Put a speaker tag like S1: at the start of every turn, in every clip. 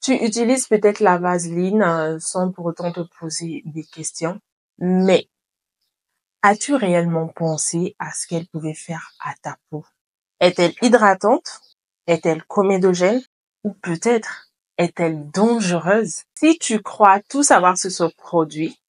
S1: Tu utilises peut-être la vaseline sans pour autant te poser des questions, mais as-tu réellement pensé à ce qu'elle pouvait faire à ta peau? Est-elle hydratante? Est-elle comédogène? Ou peut-être est-elle dangereuse? Si tu crois tout savoir sur ce produit,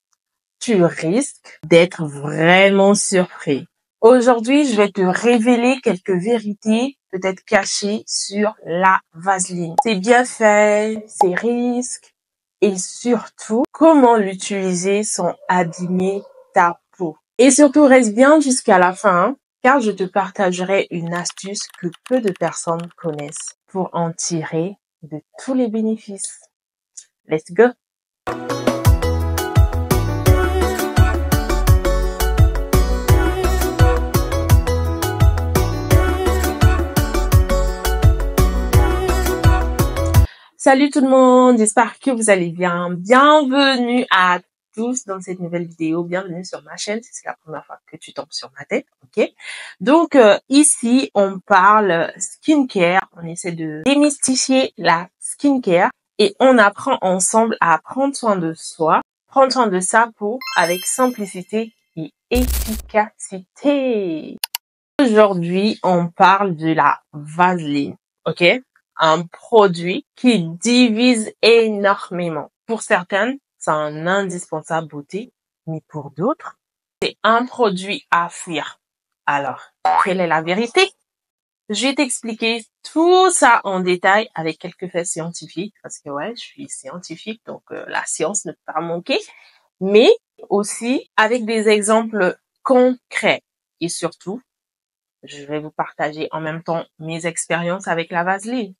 S1: tu risques d'être vraiment surpris. Aujourd'hui, je vais te révéler quelques vérités peut-être cachées sur la vaseline. Ses bienfaits, ses risques et surtout comment l'utiliser sans abîmer ta peau. Et surtout, reste bien jusqu'à la fin, car je te partagerai une astuce que peu de personnes connaissent pour en tirer de tous les bénéfices. Let's go! Salut tout le monde, j'espère que vous allez bien. Bienvenue à tous dans cette nouvelle vidéo. Bienvenue sur ma chaîne si c'est la première fois que tu tombes sur ma tête, ok? Donc ici, on parle skincare. On essaie de démystifier la skincare et on apprend ensemble à prendre soin de soi, prendre soin de sa peau avec simplicité et efficacité. Aujourd'hui, on parle de la vaseline, ok? Un produit qui divise énormément. Pour certaines, c'est un indispensable beauté, mais pour d'autres, c'est un produit à fuir. Alors, quelle est la vérité? Je vais t'expliquer tout ça en détail avec quelques faits scientifiques, parce que ouais, je suis scientifique, donc la science ne peut pas manquer, mais aussi avec des exemples concrets. Et surtout, je vais vous partager en même temps mes expériences avec la vaseline.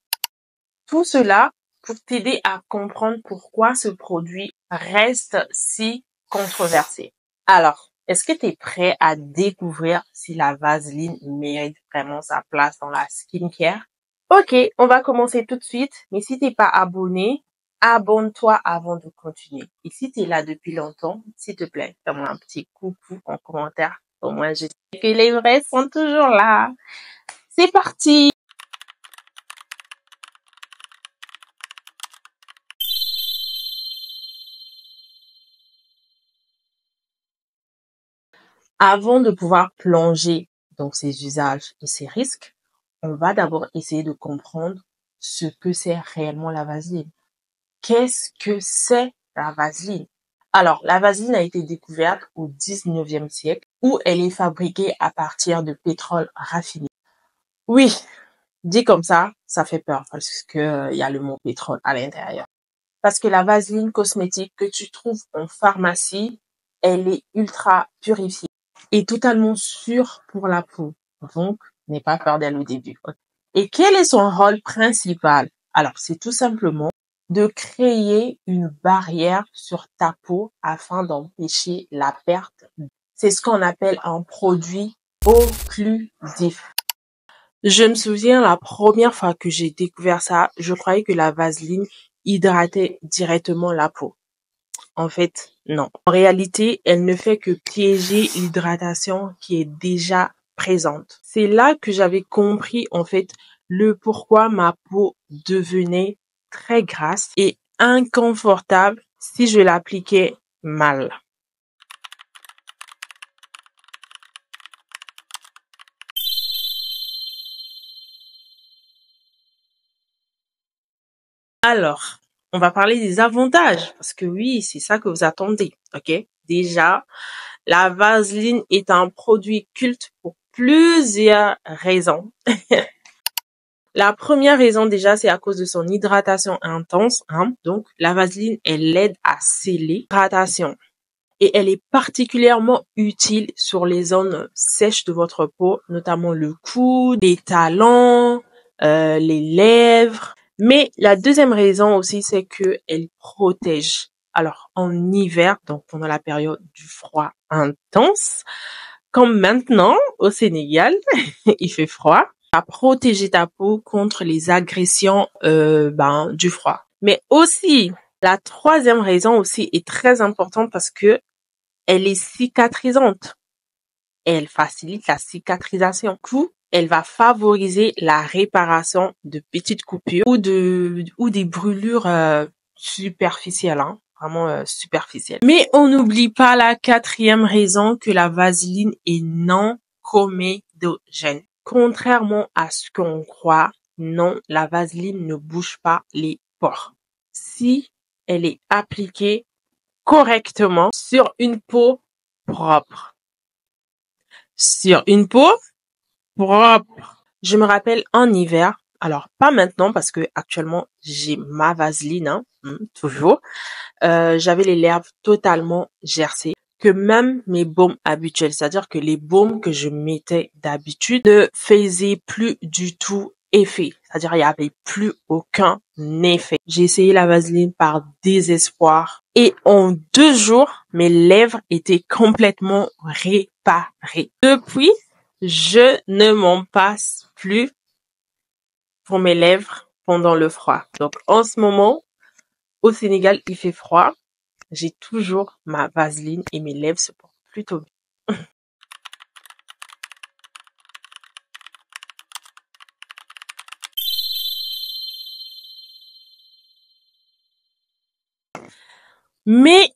S1: Tout cela pour t'aider à comprendre pourquoi ce produit reste si controversé. Alors, est-ce que tu es prêt à découvrir si la vaseline mérite vraiment sa place dans la skincare? Ok, on va commencer tout de suite. Mais si t'es pas abonné, abonne-toi avant de continuer. Et si tu es là depuis longtemps, s'il te plaît, fais-moi un petit coucou en commentaire. Au moins, je sais que les vrais sont toujours là. C'est parti! Avant de pouvoir plonger dans ses usages et ses risques, on va d'abord essayer de comprendre ce que c'est réellement la vaseline. Qu'est-ce que c'est la vaseline? Alors, la vaseline a été découverte au 19e siècle où elle est fabriquée à partir de pétrole raffiné. Oui, dit comme ça fait peur parce que y a le mot pétrole à l'intérieur. Parce que la vaseline cosmétique que tu trouves en pharmacie, elle est ultra purifiée et totalement sûre pour la peau. Donc, n'aie pas peur d'elle au début. Et quel est son rôle principal? Alors, c'est tout simplement de créer une barrière sur ta peau afin d'empêcher la perte. C'est ce qu'on appelle un produit occlusif. Je me souviens la première fois que j'ai découvert ça, je croyais que la vaseline hydratait directement la peau. En fait, non. En réalité, elle ne fait que piéger l'hydratation qui est déjà présente. C'est là que j'avais compris, en fait, le pourquoi ma peau devenait très grasse et inconfortable si je l'appliquais mal. Alors, on va parler des avantages, parce que oui, c'est ça que vous attendez, ok? Déjà, la vaseline est un produit culte pour plusieurs raisons. La première raison déjà, c'est à cause de son hydratation intense, hein. Donc, la vaseline, elle aide à sceller l'hydratation. Et elle est particulièrement utile sur les zones sèches de votre peau, notamment le cou, les talons, les lèvres. Mais la deuxième raison aussi, c'est que elle protège. Alors, en hiver, donc pendant la période du froid intense, comme maintenant au Sénégal, il fait froid, à protéger ta peau contre les agressions du froid. Mais aussi, la troisième raison aussi est très importante parce que elle est cicatrisante. Elle facilite la cicatrisation. Du coup, elle va favoriser la réparation de petites coupures ou des brûlures superficielles, hein, vraiment superficielles. Mais on n'oublie pas la quatrième raison, que la vaseline est non comédogène. Contrairement à ce qu'on croit, non, la vaseline ne bouge pas les pores. Si elle est appliquée correctement sur une peau propre. Sur une peau propre. Je me rappelle en hiver, alors pas maintenant parce que actuellement j'ai ma vaseline, hein, toujours. J'avais les lèvres totalement gercées, que même mes baumes habituels, c'est-à-dire que les baumes que je mettais d'habitude ne faisaient plus du tout effet. C'est-à-dire il n'y avait plus aucun effet. J'ai essayé la vaseline par désespoir et en 2 jours, mes lèvres étaient complètement réparées. Depuis, je ne m'en passe plus pour mes lèvres pendant le froid. Donc en ce moment, au Sénégal, il fait froid. J'ai toujours ma vaseline et mes lèvres se portent plutôt bien. Mais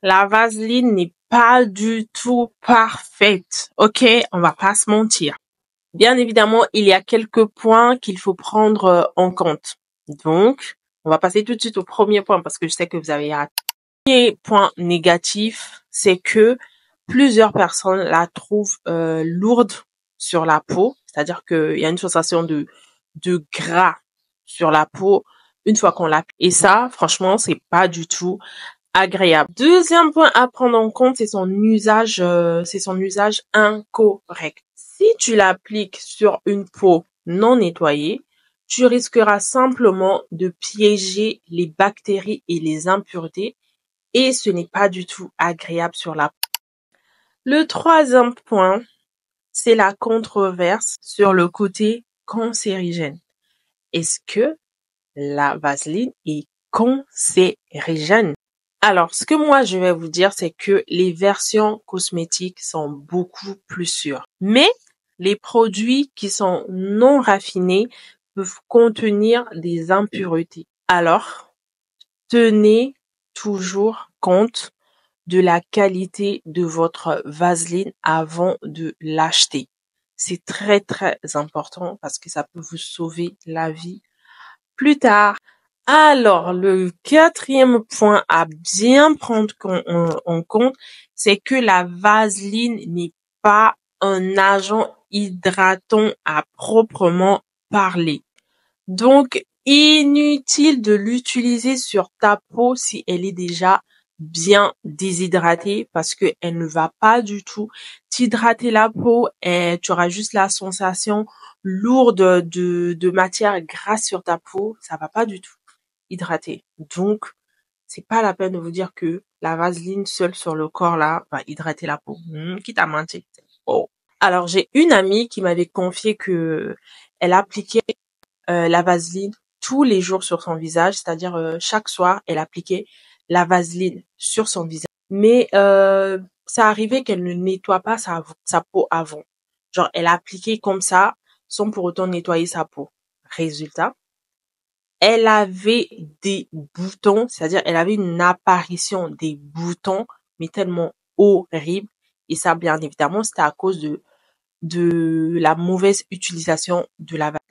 S1: la vaseline n'est pas du tout parfaite. Ok, on va pas se mentir. Bien évidemment, il y a quelques points qu'il faut prendre en compte. Donc, on va passer tout de suite au premier point parce que je sais que vous avez hâte. Le premier point négatif, c'est que plusieurs personnes la trouvent lourde sur la peau. C'est-à-dire qu'il y a une sensation de gras sur la peau une fois qu'on l'applique. Et ça, franchement, c'est pas du tout agréable. Deuxième point à prendre en compte, c'est son usage incorrect. Si tu l'appliques sur une peau non nettoyée, tu risqueras simplement de piéger les bactéries et les impuretés et ce n'est pas du tout agréable sur la peau. Le troisième point, c'est la controverse sur le côté cancérigène. Est-ce que la vaseline est cancérigène? Alors, ce que moi je vais vous dire, c'est que les versions cosmétiques sont beaucoup plus sûres. Mais les produits qui sont non raffinés peuvent contenir des impuretés. Alors, tenez toujours compte de la qualité de votre vaseline avant de l'acheter. C'est très très important parce que ça peut vous sauver la vie plus tard. Alors, le quatrième point à bien prendre en compte, c'est que la vaseline n'est pas un agent hydratant à proprement parler. Donc, inutile de l'utiliser sur ta peau si elle est déjà bien déshydratée parce que elle ne va pas du tout t'hydrater la peau et tu auras juste la sensation lourde de matière grasse sur ta peau. Ça va pas du tout hydrater. Donc, c'est pas la peine de vous dire que la vaseline seule sur le corps là va hydrater la peau. Quitte à mentir. Oh. Alors, j'ai une amie qui m'avait confié que elle appliquait la vaseline tous les jours sur son visage, c'est-à-dire chaque soir, elle appliquait la vaseline sur son visage. Mais ça arrivait qu'elle ne nettoie pas sa peau avant. Genre, elle appliquait comme ça, sans pour autant nettoyer sa peau. Résultat, elle avait des boutons, c'est-à-dire elle avait une apparition des boutons, mais tellement horrible. Et ça, bien évidemment, c'était à cause de la mauvaise utilisation de la vaseline.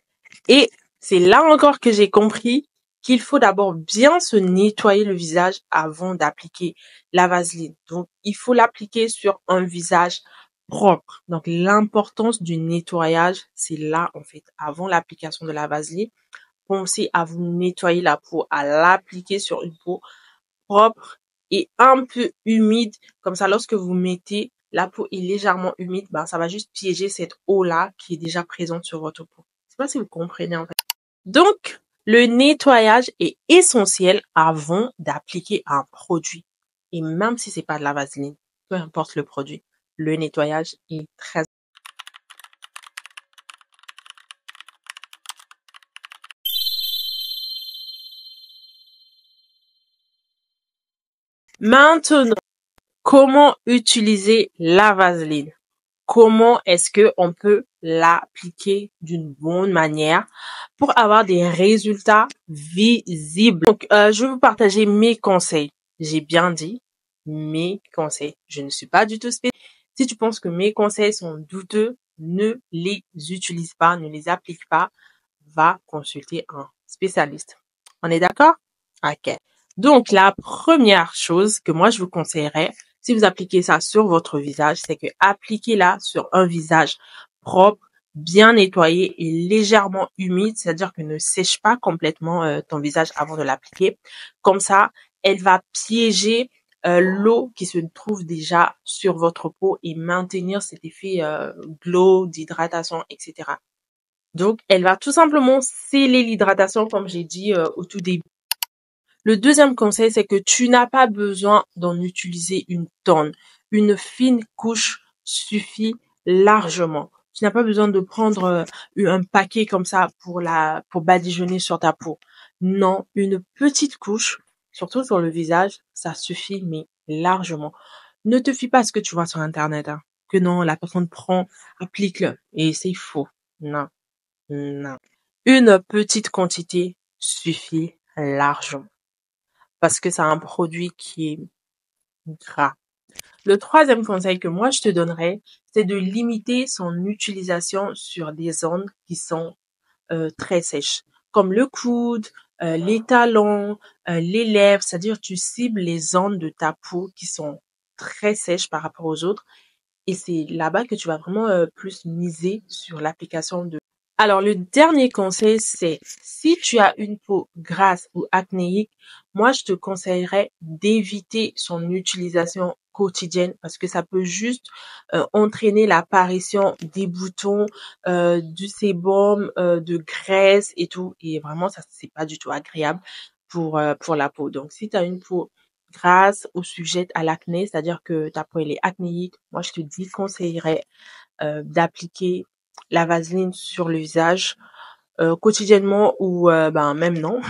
S1: Et c'est là encore que j'ai compris qu'il faut d'abord bien se nettoyer le visage avant d'appliquer la vaseline. Donc, il faut l'appliquer sur un visage propre. Donc, l'importance du nettoyage, c'est là, en fait, avant l'application de la vaseline. Pensez à vous nettoyer la peau, à l'appliquer sur une peau propre et un peu humide. Comme ça, lorsque vous mettez, la peau est légèrement humide, ben, ça va juste piéger cette eau-là qui est déjà présente sur votre peau. Je sais pas si vous comprenez, en fait. Donc, le nettoyage est essentiel avant d'appliquer un produit. Et même si c'est pas de la vaseline, peu importe le produit, le nettoyage est très... Maintenant, comment utiliser la vaseline? Comment est-ce que on peut l'appliquer d'une bonne manière pour avoir des résultats visibles. Donc, je vais vous partager mes conseils. J'ai bien dit mes conseils. Je ne suis pas du tout spécialiste. Si tu penses que mes conseils sont douteux, ne les utilise pas, ne les applique pas. Va consulter un spécialiste. On est d'accord? Ok. Donc, la première chose que moi, je vous conseillerais, si vous appliquez ça sur votre visage, c'est que appliquez-la sur un visage propre, bien nettoyé et légèrement humide, c'est-à-dire que ne sèche pas complètement ton visage avant de l'appliquer. Comme ça, elle va piéger l'eau qui se trouve déjà sur votre peau et maintenir cet effet glow, d'hydratation, etc. Donc, elle va tout simplement sceller l'hydratation, comme j'ai dit au tout début. Le deuxième conseil, c'est que tu n'as pas besoin d'en utiliser une tonne. Une fine couche suffit largement. Tu n'as pas besoin de prendre un paquet comme ça pour badigeonner sur ta peau. Non, une petite couche, surtout sur le visage, ça suffit, mais largement. Ne te fie pas à ce que tu vois sur Internet, hein. Que non, la personne prend, applique-le. Et c'est faux. Non. Non. Une petite quantité suffit largement parce que c'est un produit qui est gras. Le troisième conseil que moi je te donnerais, c'est de limiter son utilisation sur des zones qui sont très sèches, comme le coude, les talons, les lèvres, c'est-à-dire tu cibles les zones de ta peau qui sont très sèches par rapport aux autres et c'est là-bas que tu vas vraiment plus miser sur l'application de. Alors, le dernier conseil, c'est si tu as une peau grasse ou acnéique, moi, je te conseillerais d'éviter son utilisation quotidienne parce que ça peut juste entraîner l'apparition des boutons, du sébum, de graisse et tout. Et vraiment, ça, c'est pas du tout agréable pour la peau. Donc, si tu as une peau grasse ou sujette à l'acné, c'est-à-dire que ta peau elle est acnéique, moi, je te conseillerais d'appliquer la vaseline sur le visage quotidiennement ou même non.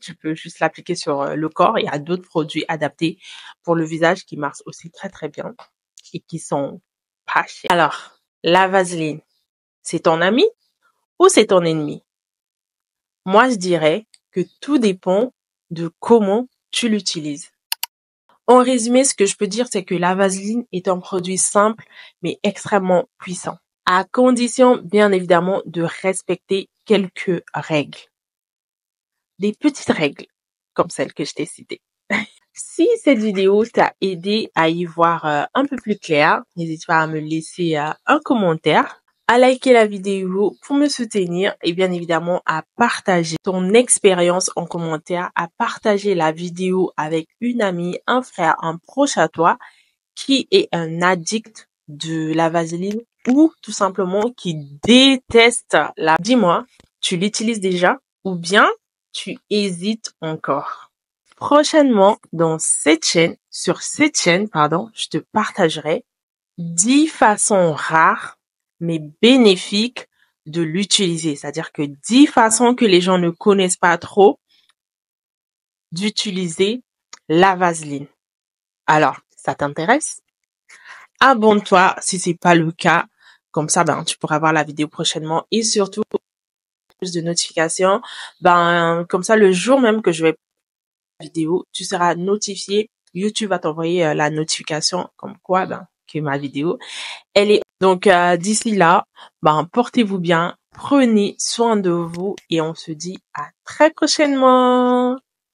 S1: Tu peux juste l'appliquer sur le corps. Il y a d'autres produits adaptés pour le visage qui marchent aussi très très bien et qui sont pas chers. Alors, la vaseline, c'est ton ami ou c'est ton ennemi? Moi, je dirais que tout dépend de comment tu l'utilises. En résumé, ce que je peux dire, c'est que la vaseline est un produit simple mais extrêmement puissant, à condition bien évidemment de respecter quelques règles. Des petites règles comme celles que je t'ai citées. Si cette vidéo t'a aidé à y voir un peu plus clair, n'hésite pas à me laisser un commentaire, à liker la vidéo pour me soutenir et bien évidemment à partager ton expérience en commentaire, à partager la vidéo avec une amie, un frère, un proche à toi qui est un addict de la vaseline ou tout simplement qui déteste la. Dis-moi, tu l'utilises déjà ou bien tu hésites encore? Prochainement, sur cette chaîne, je te partagerai 10 façons rares mais bénéfiques de l'utiliser. C'est-à-dire que 10 façons que les gens ne connaissent pas trop d'utiliser la vaseline. Alors, ça t'intéresse? Abonne-toi si c'est pas le cas. Comme ça, tu pourras voir la vidéo prochainement et surtout plus de notifications. Comme ça, le jour même que je vais la vidéo, tu seras notifié. YouTube va t'envoyer la notification comme quoi, que ma vidéo, elle est. Donc, d'ici là, portez-vous bien, prenez soin de vous et on se dit à très prochainement.